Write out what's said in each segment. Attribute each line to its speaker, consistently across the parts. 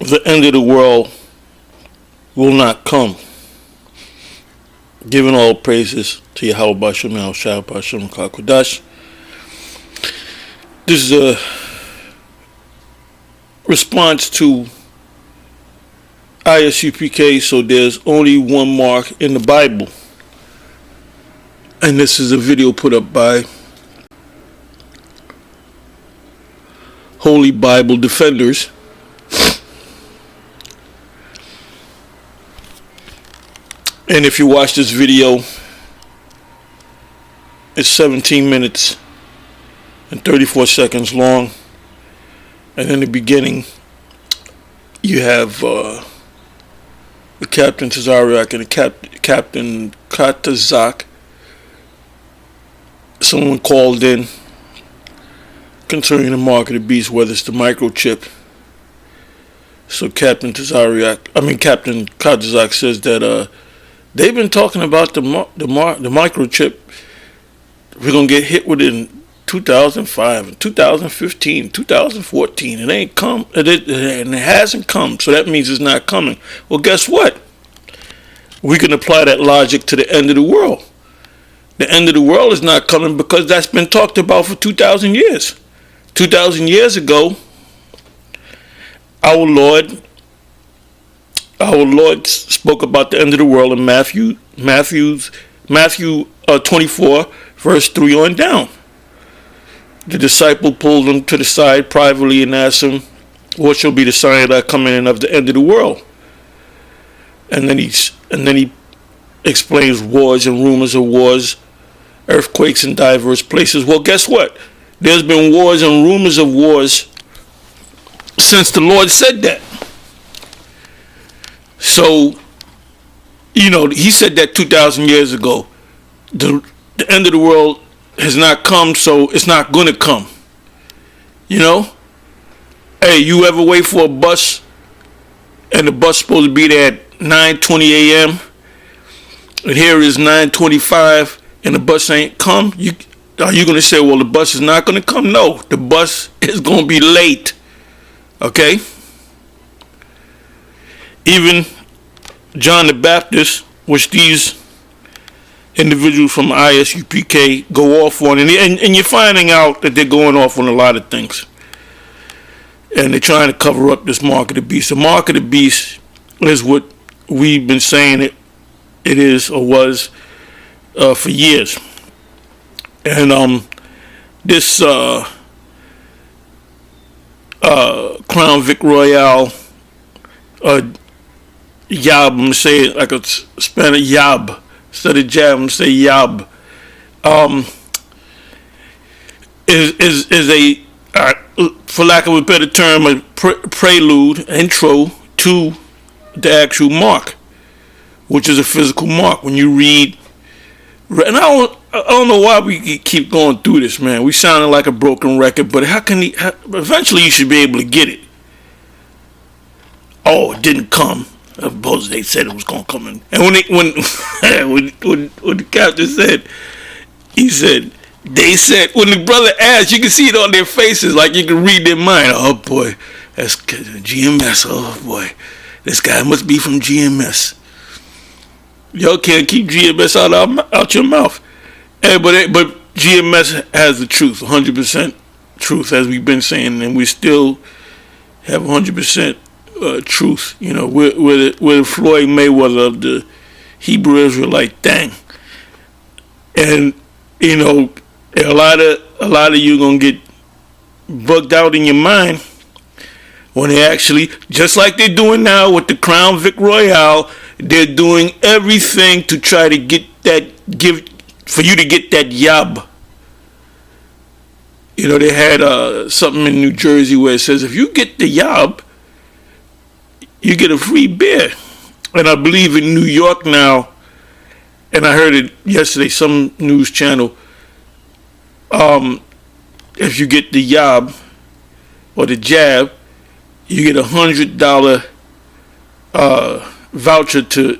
Speaker 1: the end of the world will not come. Giving all praises to Yahweh Bashem Yahushua Bashem Kakodash. This is a response to ISUPK, so there's only one mark in the Bible. And this is a video put up by Holy Bible Defenders. And if you watch this video, it's 17 minutes and 34 seconds long. And in the beginning, you have the Captain Tazariak and the Captain Katazak. Someone called in concerning the mark of the beast, whether it's the microchip. So Captain Katazak says that they've been talking about the microchip. We're gonna get hit with it in 2005, 2015, 2014. It ain't come, and it hasn't come. So that means it's not coming. Well, guess what? We can apply that logic to the end of the world. The end of the world is not coming because that's been talked about for 2,000 years. 2,000 years ago, our Lord spoke about the end of the world in Matthew 24, verse 3 on down. The disciple pulled him to the side privately and asked him, "What shall be the sign of that coming in of the end of the world?" And then he explains wars and rumors of wars, earthquakes in diverse places. Well, guess what? There's been wars and rumors of wars since the Lord said that. So, he said that 2,000 years ago. The end of the world has not come, so it's not going to come. Hey, you ever wait for a bus and the bus supposed to be there at 9:20 a.m. and here is 9:25 and the bus ain't come? Are you going to say, well, the bus is not going to come? No, the bus is going to be late. Okay? Even John the Baptist, which these individuals from ISUPK go off on, and you're finding out that they're going off on a lot of things. And they're trying to cover up this mark of the beast. The mark of the beast is what we've been saying it is or was for years. And this Crown Vic Royale Yab, I'm going to say it like a Spanish Yab. Instead of jab, I'm going to say Yab. Is a, for lack of a better term, a prelude, intro to the actual mark, which is a physical mark. When you read, and I don't know why we keep going through this, man. We sounding like a broken record, but eventually you should be able to get it. Oh, it didn't come. I suppose they said it was gonna come in. And when the captain said, he said, they said, when the brother asked, you can see it on their faces, like you can read their mind. Oh boy, that's GMS. Oh boy, this guy must be from GMS. Y'all can't keep GMS out your mouth. Hey, but GMS has the truth, 100% truth, as we've been saying, and we still have 100%. Truth, we're the Floyd Mayweather of the Hebrew Israelite thing, and a lot of you gonna get bugged out in your mind when they actually, just like they're doing now with the Crown Vic Royale, they're doing everything to try to get for you to get that yab. They had something in New Jersey where it says if you get the yab, you get a free beer. And I believe in New York now, and I heard it yesterday, some news channel, if you get the yob or the jab, you get $100 voucher to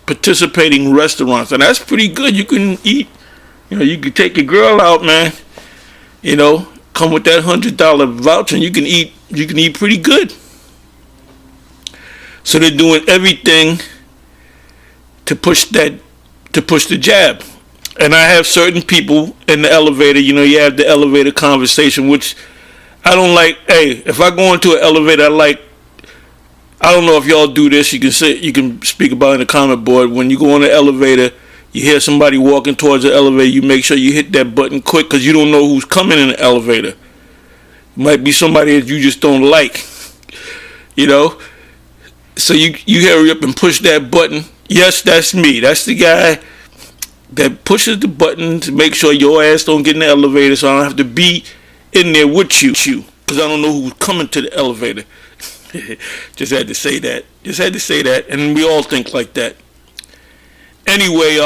Speaker 1: participating restaurants. And that's pretty good. You can eat, you can take your girl out, man, come with that $100 voucher, and you can eat pretty good. So they're doing everything to push the jab. And I have certain people in the elevator, you have the elevator conversation, which I don't like. Hey, if I go into an elevator, I don't know if y'all do this. You can speak about it in the comment board. When you go on the elevator, you hear somebody walking towards the elevator, you make sure you hit that button quick because you don't know who's coming in the elevator. It might be somebody that you just don't like, So you hurry up and push that button. Yes, that's me. That's the guy that pushes the button to make sure your ass don't get in the elevator, so I don't have to be in there with you because I don't know who's coming to the elevator. Just had to say that. And we all think like that. Anyway,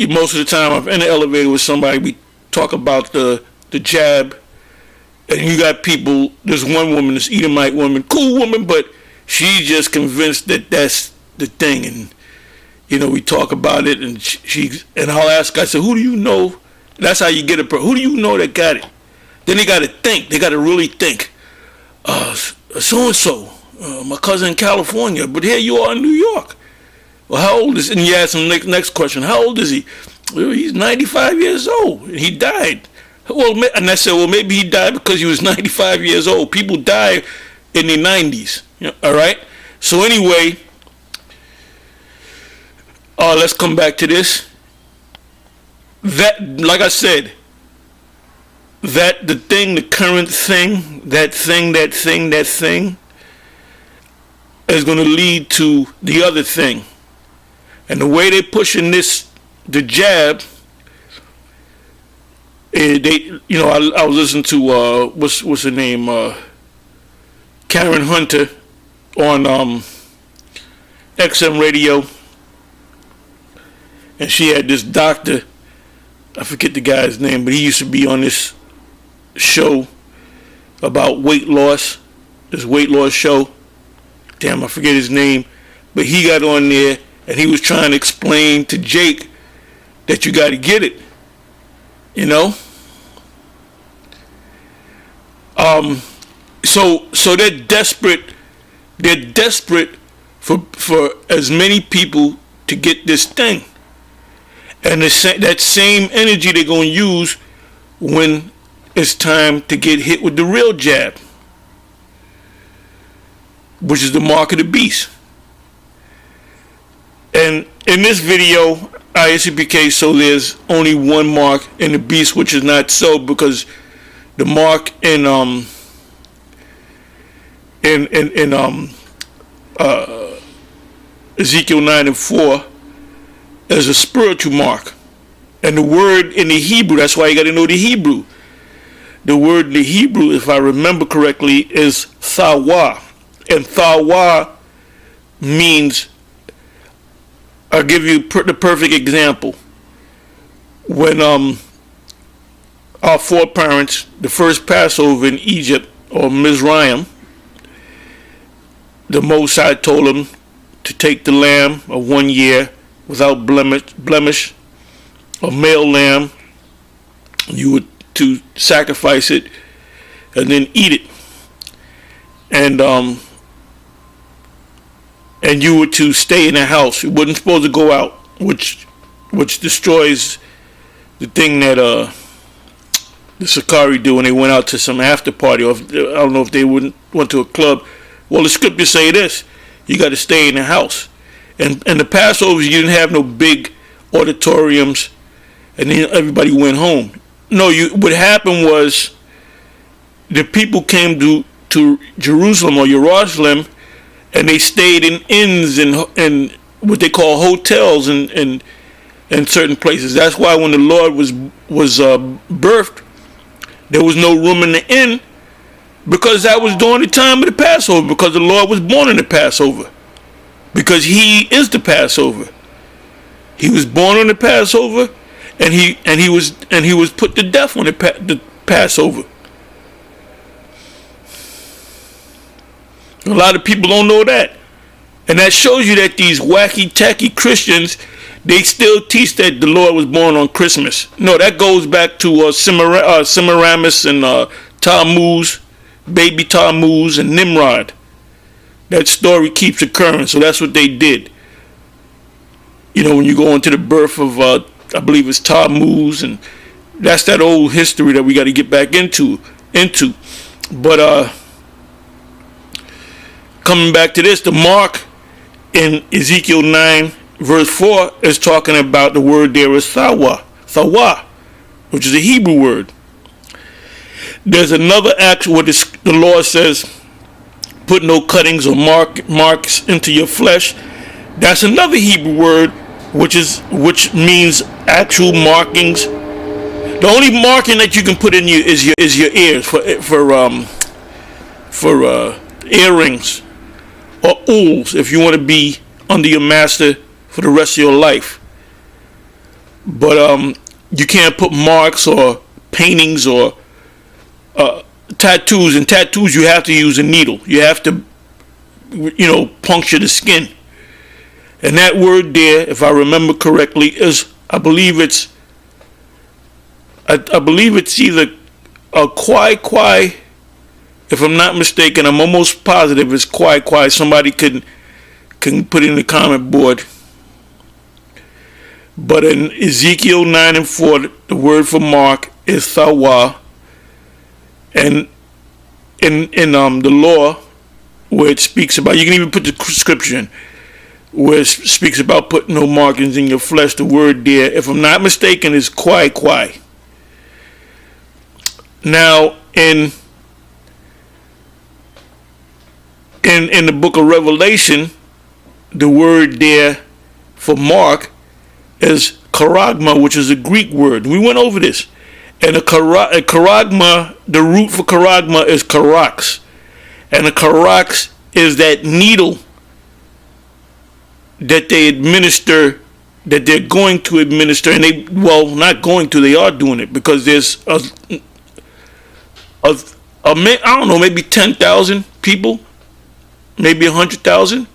Speaker 1: most of the time I'm in the elevator with somebody, we talk about the jab, and you got people. There's one woman, this Edomite woman, cool woman, but she's just convinced that that's the thing, and we talk about it, and and I'll ask, I said, who do you know? That's how you get a person. Who do you know that got it? Then they got to think. They got to really think. So and so, my cousin in California, but here you are in New York. Well, how old is? And you ask him next question. How old is he? Well, he's 95 years old. And he died. Well, and I said, well, maybe he died because he was 95 years old. People die in their 90s. All right. So anyway, let's come back to this. That, like I said, the current thing, that thing is going to lead to the other thing. And the way they're pushing the jab, I was listening to, what's her name, Karen Hunter on XM radio, and she had this doctor, I forget the guy's name, but he used to be on this show about weight loss, this weight loss show. Damn, I forget his name, but he got on there and he was trying to explain to Jake that you got to get it, So they're desperate. They're desperate for as many people to get this thing, and that same energy they're gonna use when it's time to get hit with the real jab, which is the mark of the beast. And in this video, ISUPK, so there's only one mark in the beast, which is not so, because the mark in Ezekiel 9:4 is a spiritual mark. And the word in the Hebrew, that's why you got to know the Hebrew. The word in the Hebrew, if I remember correctly, is thawa. And thawa means, I'll give you the perfect example. When our foreparents, the first Passover in Egypt, or Mizraim, the Most High told them to take the lamb of 1 year without blemish, a male lamb. You were to sacrifice it and then eat it, and you were to stay in the house. You wasn't supposed to go out, which destroys the thing that the Sakari do when they went out to some after party, or I don't know if they went to a club. Well, the scriptures say this: you got to stay in the house. And the Passovers, you didn't have no big auditoriums, and then everybody went home. No, what happened was the people came to Jerusalem or Jerusalem, and they stayed in inns and what they call hotels and certain places. That's why when the Lord was birthed, there was no room in the inn, because that was during the time of the Passover, because the Lord was born in the Passover, because he is the Passover. He was born on the Passover, and he was put to death on the Passover. A lot of people don't know that, and that shows you that these wacky tacky Christians, they still teach that the Lord was born on Christmas. No, that goes back to Semiramis and Tammuz, baby Tammuz and Nimrod. that story keeps occurring. So that's what they did. You know, when you go into the birth of, I believe it's Tammuz, and that's that old history that we got to get back into. But coming back to this, the mark in Ezekiel 9 verse 4 is talking about the word there is thawa, which is a Hebrew word. There's another act where the Lord says, put no cuttings or marks into your flesh. That's another Hebrew word, which means actual markings. The only marking that you can put in you is your ears for earrings or ools if you want to be under your master for the rest of your life. But you can't put marks or paintings or tattoos. In tattoos, you have to use a needle. You have to, puncture the skin. And that word there, if I remember correctly, is I believe it's either a kwai. If I'm not mistaken, I'm almost positive it's kwai. Somebody can put it in the comment board. But in Ezekiel 9 and 4, the word for mark is thawa. And in the law, where it speaks about, you can even put the scripture in, where it speaks about putting no markings in your flesh, the word there, if I'm not mistaken, is kwai. Now, in the book of Revelation, the word there for mark is karagama, which is a Greek word. We went over this. And a karagama, the root for karagama is karax. And a karax is that needle that they administer, that they're going to administer. And not going to, they are doing it, because there's I don't know, maybe 10,000 people, maybe 100,000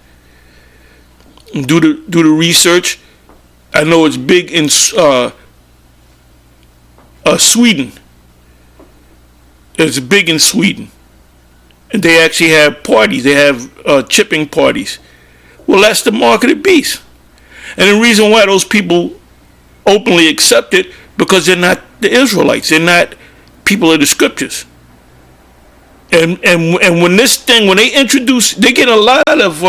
Speaker 1: do the research. I know it's big in Sweden. It's big in Sweden, and they actually have parties. They have chipping parties. Well, that's the mark of the beast, and the reason why those people openly accept it, because they're not the Israelites. They're not people of the scriptures. And when they introduce, they get a lot of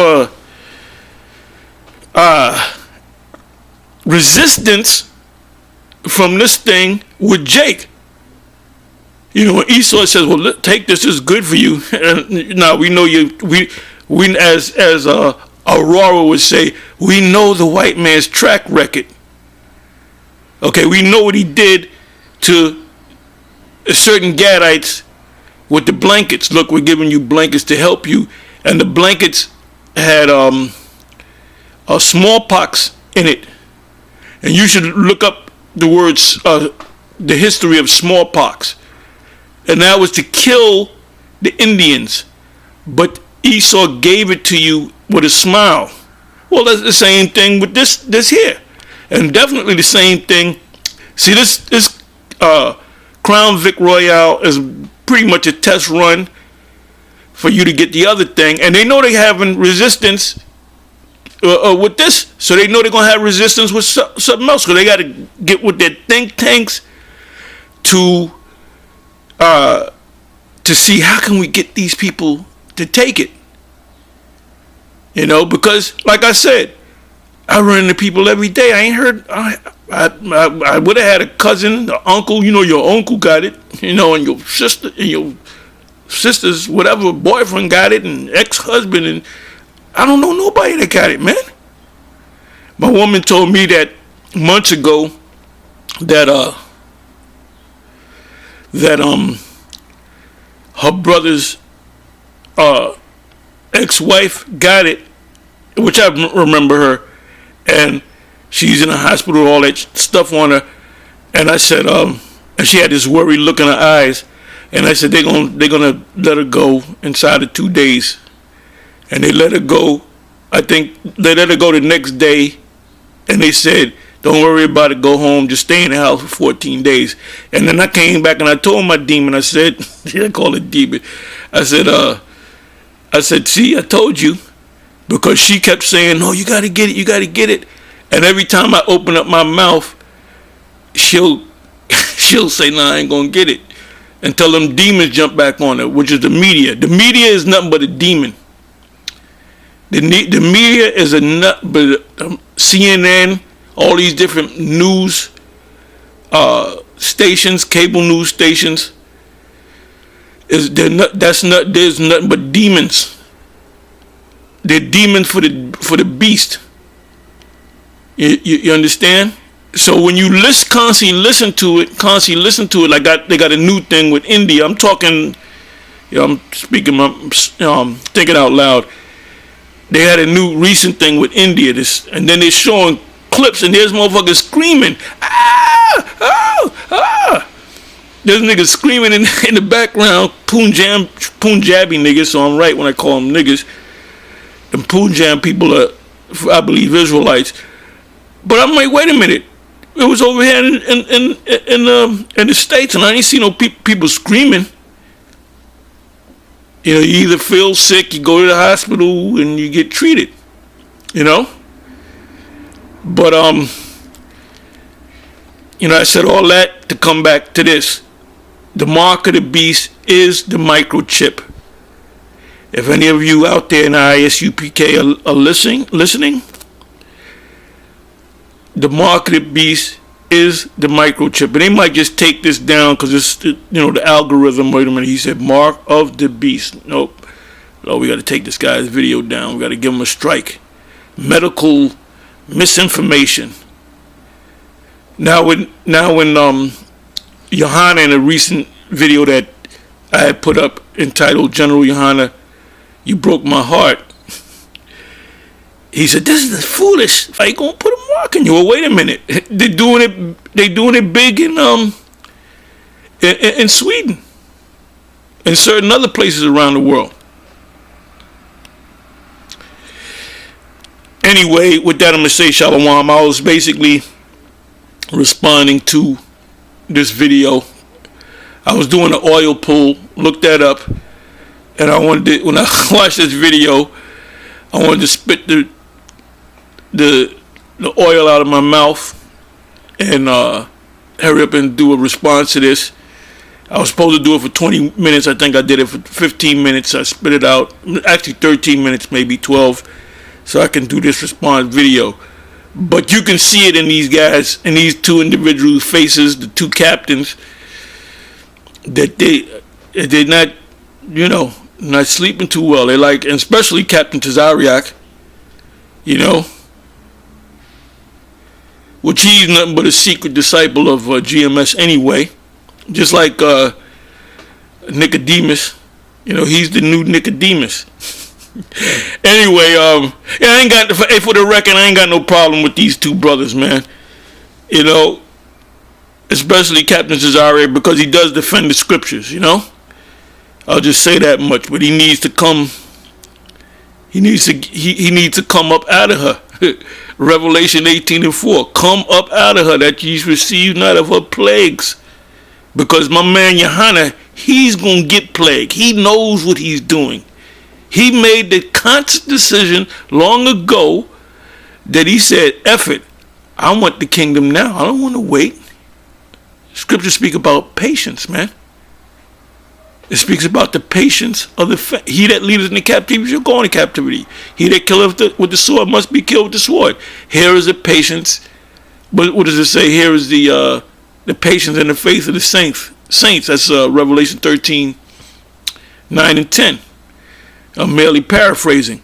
Speaker 1: resistance from this thing with Jake. When Esau says, well, take this is good for you. And now we know we as Aurora would say, we know the white man's track record. Okay, we know what he did to certain Gadites with the blankets. Look, we're giving you blankets to help you. And the blankets had a smallpox in it. And you should look up the words, the history of smallpox. And that was to kill the Indians. But Esau gave it to you with a smile. Well, that's the same thing with this here. And definitely the same thing. See, this Crown Vic Royale is pretty much a test run for you to get the other thing. And they know they're having resistance with this. So they know they're going to have resistance with something else. So they got to get with their think tanks to see how can we get these people to take it. Because like I said, I run into people every day. I ain't heard. I would have had a cousin, an uncle. Your uncle got it. And your sister, and your sister's whatever boyfriend got it, and ex-husband, and I don't know nobody that got it, man. My woman told me that months ago that her brother's ex-wife got it, which I remember her, and she's in the hospital with all that stuff on her. And I said, and she had this worried look in her eyes, and I said they're gonna let her go inside of 2 days. And they let her go. I think they let her go the next day, and they said, don't worry about it, go home, just stay in the house for 14 days. And then I came back and I told my demon, I said, I call it demon, I said, I said, see, I told you. Because she kept saying, no, you got to get it, you got to get it. And every time I open up my mouth, she'll say, nah, I ain't going to get it. Until them demons jump back on her, which is the media. The media is nothing but a demon. The media is a nut, but CNN, all these different news stations, cable news stations, there's nothing but demons. They're demons for the beast. You understand? So when you constantly listen to it, like they got a new thing with India. I'm talking, I'm speaking, I'm thinking out loud. They had a new recent thing with India, and then they're showing clips, and there's motherfuckers screaming, ah, ah, ah. There's niggas screaming in the background, Punjabi niggas, so I'm right when I call them niggas. The Punjab people are, I believe, Israelites. But I'm like, wait a minute. It was over here in the States, and I ain't see no people screaming. You either feel sick, you go to the hospital, and you get treated. But I said all that to come back to this. The mark of the beast is the microchip. If any of you out there in ISUPK are listening, the mark of the beast is the microchip. And they might just take this down because it's the algorithm. Wait a minute, he said mark of the beast. Nope. No, we got to take this guy's video down. We got to give him a strike. Medical misinformation. Now when Johanna, in a recent video that I had put up entitled General Johanna, you broke my heart. He said, this is foolish. I ain't gonna put a mark on you. Well, wait a minute. They're doing it big in Sweden and certain other places around the world. Anyway, with that, I'm gonna say shalom. I was basically responding to this video. I was doing an oil pull. Looked that up. And when I watched this video, I wanted to spit the oil out of my mouth and hurry up and do a response to this. I was supposed to do it for 20 minutes. I think I did it for 15 minutes. I spit it out. Actually 13 minutes, maybe 12. So I can do this response video. But you can see it in these guys, in these two individuals' faces, the two captains, that they're not, not sleeping too well. They like, and especially Captain Tazariak, which he's nothing but a secret disciple of GMS anyway. Just like Nicodemus, he's the new Nicodemus. Anyway, I ain't got, for the record, I ain't got no problem with these two brothers, man. Especially Captain Cesare, because he does defend the scriptures, I'll just say that much. But he needs to come. He needs to come up out of her. Revelation 18:4. Come up out of her, that ye receive not of her plagues. Because my man Johanna, he's gonna get plagued. He knows what he's doing. He made the conscious decision long ago that he said, F it, I want the kingdom now. I don't want to wait. Scriptures speak about patience, man. It speaks about the patience of he that leadeth into captivity shall go into captivity. He that killeth with the sword must be killed with the sword. Here is the patience. What does it say? Here is the patience and the faith of the saints. That's Revelation 13, 9 and 10. I'm merely paraphrasing.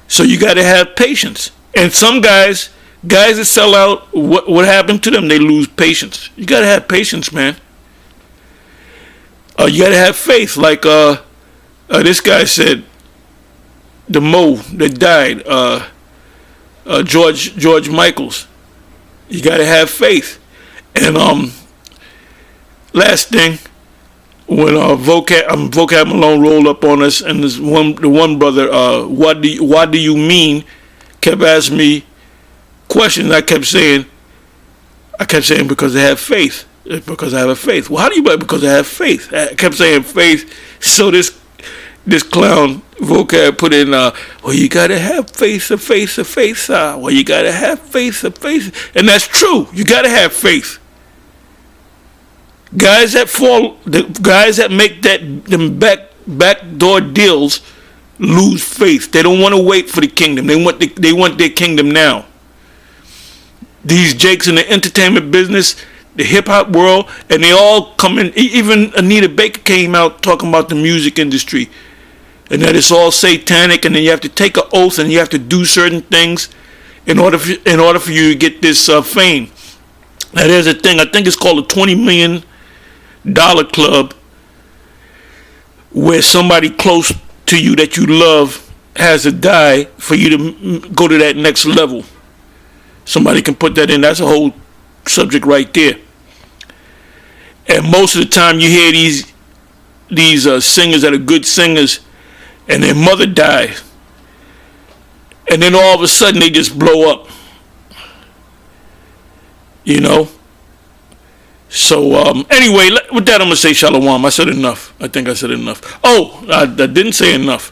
Speaker 1: So you got to have patience. And some guys that sell out, what happened to them? They lose patience. You got to have patience, man. You got to have faith. Like this guy said, the Mo that died, George Michaels. You got to have faith. And last thing, when Vocab Malone rolled up on us, and the one brother, what do you mean, kept asking me questions. I kept saying because I have faith. Because I have a faith. Well, how do you buy? Because I have faith. I kept saying faith. So this clown vocab put in, well, you gotta have faith, well, you gotta have faith, and that's true. You gotta have faith. Guys that fall, the guys that make them backdoor deals lose faith. They don't want to wait for the kingdom. They want their kingdom now. These jakes in the entertainment business, the hip hop world, and they all come in. Even Anita Baker came out talking about the music industry, and that it's all satanic, and then you have to take an oath, and you have to do certain things in order for you to get this fame. Now there's a thing. I think it's called a $20 million club, where somebody close to you that you love has to die for you to go to that next level. Somebody can put that in. That's a whole subject right there. And most of the time you hear these singers that are good singers, and their mother dies, and then all of a sudden they just blow up. You know. So anyway, with that I'm gonna say shalom. I said enough. I think I said enough. Oh, I didn't say enough.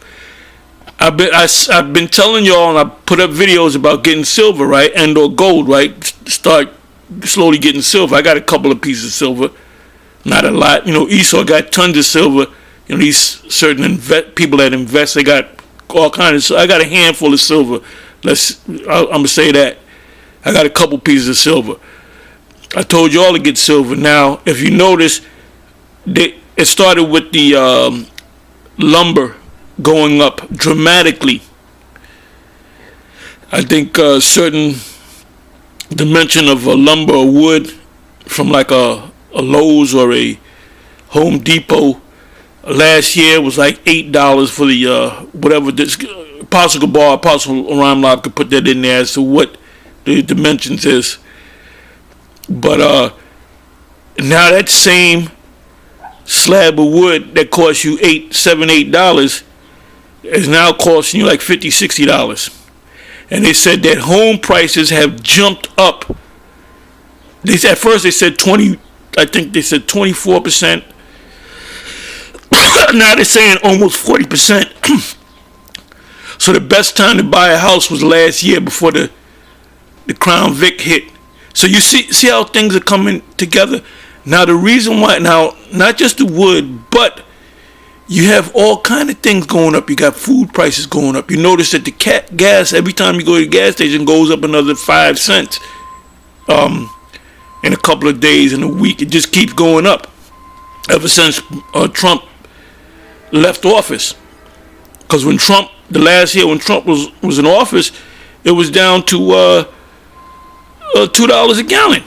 Speaker 1: I've been telling y'all, and I put up videos about getting silver, right, and or gold, right. Start slowly getting silver. I got a couple of pieces of silver, not a lot. You know, Esau got tons of silver. You know, these certain people that invest, they got all kinds of. I got a handful of silver. I'm gonna say that. I got a couple pieces of silver. I told y'all to get silver. Now, if you notice, it started with the lumber going up dramatically. I think a certain dimension of lumber or wood from like a Lowe's or a Home Depot last year was like $8 for the whatever this Apostle Gabar, Apostle Ramlab could put that in there as to what the dimensions is. But now that same slab of wood that cost you $8 is now costing you like $50-$60. And they said that home prices have jumped up. At first they said 20, I think they said 24%. Now they're saying almost 40%. So the best time to buy a house was last year before the Crown Vic hit. So you see how things are coming together. Now the reason why, now not just the wood, but you have all kind of things going up. You got food prices going up. You notice that the gas, every time you go to the gas station, goes up another 5 cents in a couple of days, in a week. It just keeps going up ever since Trump left office. Because when Trump, the last year when Trump was in office, it was down to $2 a gallon.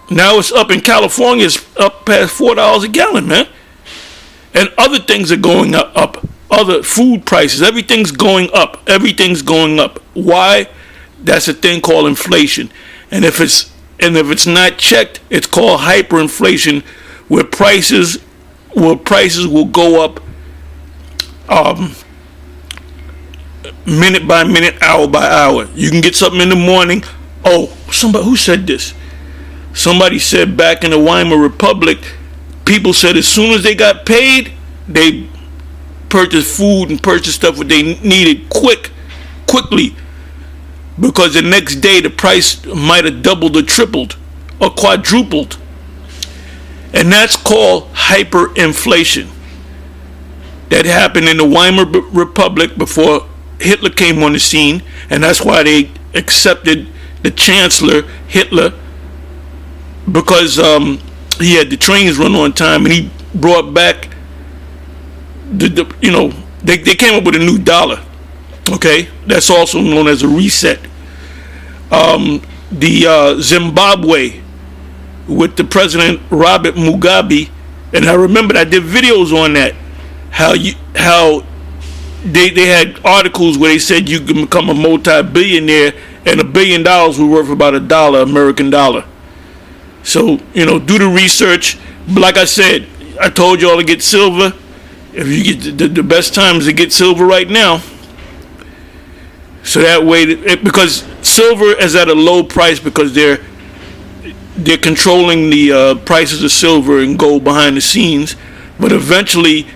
Speaker 1: Now it's up in California. It's up past $4 a gallon, man. And other things are going up. Other food prices, everything's going up. Everything's going up. Why? That's a thing called inflation. And if it's not checked, it's called hyperinflation, where prices will go up minute by minute, hour by hour. You can get something in the morning. Oh, who said this? Somebody said back in the Weimar Republic, people said as soon as they got paid, they purchased food and purchased stuff what they needed quickly, because the next day the price might have doubled or tripled or quadrupled. And that's called hyperinflation. That happened in the Weimar Republic before Hitler came on the scene, and that's why they accepted the Chancellor Hitler, because he had the trains run on time, and he brought back they came up with a new dollar. Okay, that's also known as a reset. The Zimbabwe with the President Robert Mugabe, and I remember I did videos on that. How they had articles where they said you can become a multi-billionaire, and $1 billion was worth about $1 American dollar. So, do the research. But like I said, I told y'all to get silver. If you get the best times to get silver right now. So that way, because silver is at a low price because they're controlling the prices of silver and gold behind the scenes. But eventually,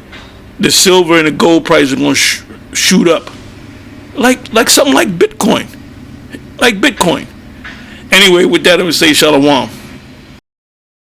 Speaker 1: the silver and the gold price are going to shoot up, like something like Bitcoin, Anyway, with that, I'm gonna say shalom.